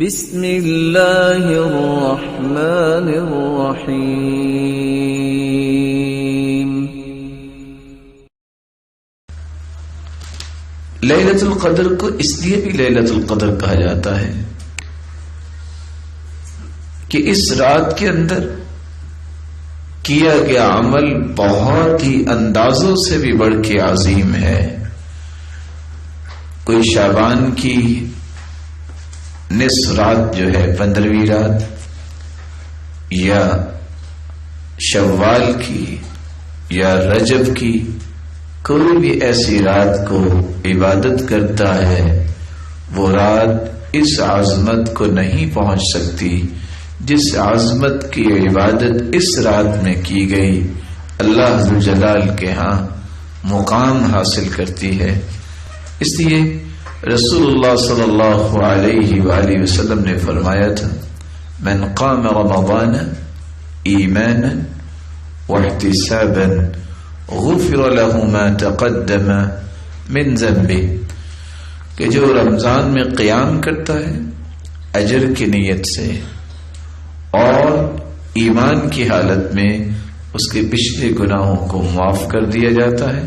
بسم اللہ الرحمن الرحیم۔ لیلۃ القدر کو اس لیے بھی لیلۃ القدر کہا جاتا ہے کہ اس رات کے اندر کیا گیا عمل بہت ہی اندازوں سے بھی بڑھ کے عظیم ہے۔ کوئی شعبان کی نصف رات جو ہے 15ویں رات، یا شوال کی یا رجب کی کوئی بھی ایسی رات کو عبادت کرتا ہے، وہ رات اس عظمت کو نہیں پہنچ سکتی جس عظمت کی عبادت اس رات میں کی گئی اللہ ذوالجلال کے ہاں مقام حاصل کرتی ہے۔ اس لیے رسول اللہ صلی اللہ علیہ وآلہ وسلم نے فرمایا تھا، من قام رمضان ایمانا واحتسابا غفر له ما تقدم من ذنبه، کہ جو رمضان میں قیام کرتا ہے اجر کی نیت سے اور ایمان کی حالت میں اس کے پچھلے گناہوں کو معاف کر دیا جاتا ہے۔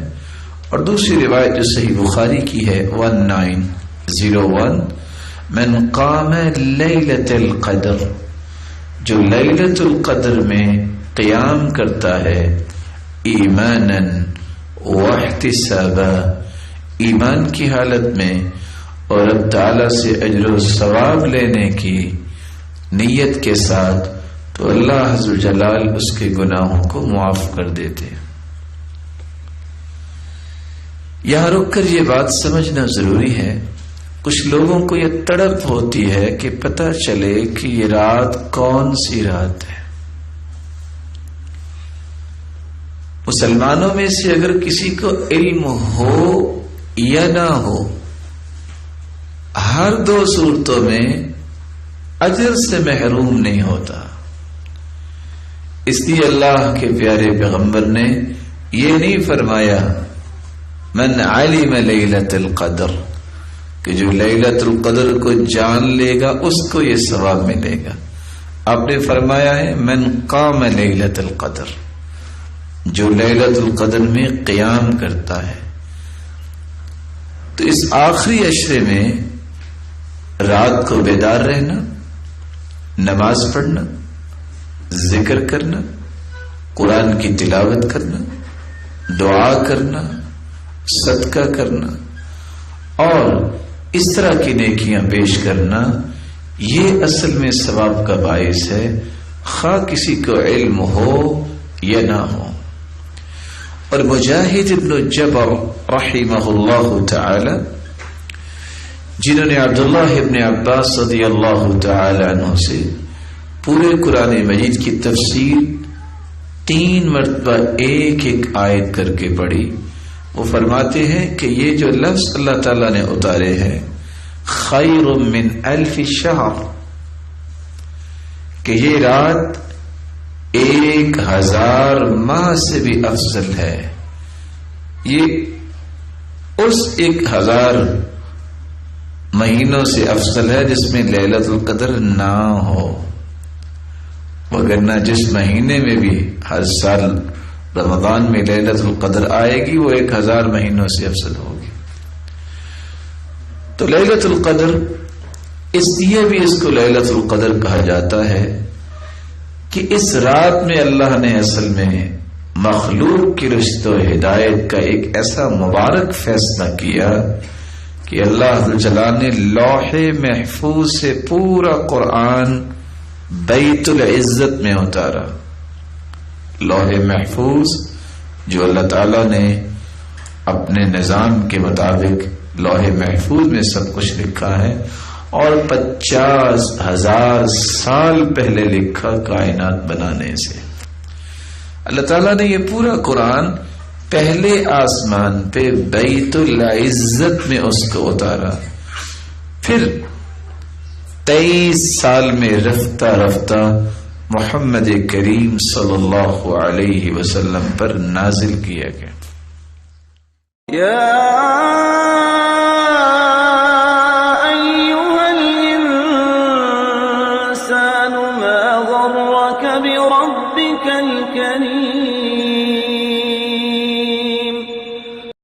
اور دوسری روایت جو صحیح بخاری کی ہے 1901، من قام لیلۃ القدر، جو لیلۃ القدر میں قیام کرتا ہے ایمانا واحتسابا، ایمان کی حالت میں اور رب تعالی سے اجر و ثواب لینے کی نیت کے ساتھ، تو اللہ عز و جلال اس کے گناہوں کو معاف کر دیتے ہیں۔ یہاں رک کر یہ بات سمجھنا ضروری ہے، کچھ لوگوں کو یہ تڑپ ہوتی ہے کہ پتہ چلے کہ یہ رات کون سی رات ہے۔ مسلمانوں میں سے اگر کسی کو علم ہو یا نہ ہو، ہر دو صورتوں میں اجر سے محروم نہیں ہوتا۔ اس لیے اللہ کے پیارے پیغمبر نے یہ نہیں فرمایا من علم لیلۃ القدر، کہ جو لیلۃ القدر کو جان لے گا اس کو یہ ثواب ملے گا۔ آپ نے فرمایا ہے من قام لیلۃ القدر، جو لیلۃ القدر میں قیام کرتا ہے۔ تو اس آخری عشرے میں رات کو بیدار رہنا، نماز پڑھنا، ذکر کرنا، قرآن کی تلاوت کرنا، دعا کرنا، صدقہ کرنا اور اس طرح کی نیکیاں پیش کرنا، یہ اصل میں ثواب کا باعث ہے، خواہ کسی کو علم ہو یا نہ ہو۔ اور مجاہد ابن جبر رحمہ اللہ تعالی، جنہوں نے عبداللہ ابن عباس رضی اللہ تعالی عنہ سے پورے قرآن مجید کی تفسیر 3 مرتبہ ایک ایک آیت کر کے پڑھی، وہ فرماتے ہیں کہ یہ جو لفظ اللہ تعالیٰ نے اتارے ہیں خیر من 1000 شہر، کہ یہ رات 1000 ماہ سے بھی افضل ہے۔ یہ اس 1000 مہینوں سے افضل ہے جس میں لیلۃ القدر نہ ہو، وگرنہ جس مہینے میں بھی ہر سال رمضان میں لیلۃ القدر آئے گی وہ 1000 مہینوں سے افضل ہوگی۔ تو لیلۃ القدر اس لیے بھی اس کو لیلۃ القدر کہا جاتا ہے کہ اس رات میں اللہ نے اصل میں مخلوق کی رشد و ہدایت کا ایک ایسا مبارک فیصلہ کیا کہ اللہ جلال نے لوح محفوظ سے پورا قرآن بیت العزت میں اتارا۔ لوح محفوظ جو اللہ تعالیٰ نے اپنے نظام کے مطابق لوح محفوظ میں سب کچھ لکھا ہے، اور 50,000 سال پہلے لکھا کائنات بنانے سے۔ اللہ تعالیٰ نے یہ پورا قرآن پہلے آسمان پہ بیت العزت میں اس کو اتارا، پھر 23 سال میں رفتہ رفتہ محمد کریم صلی اللہ علیہ وسلم پر نازل کیا گیا۔ الرحمن ما غرك بربك الكريم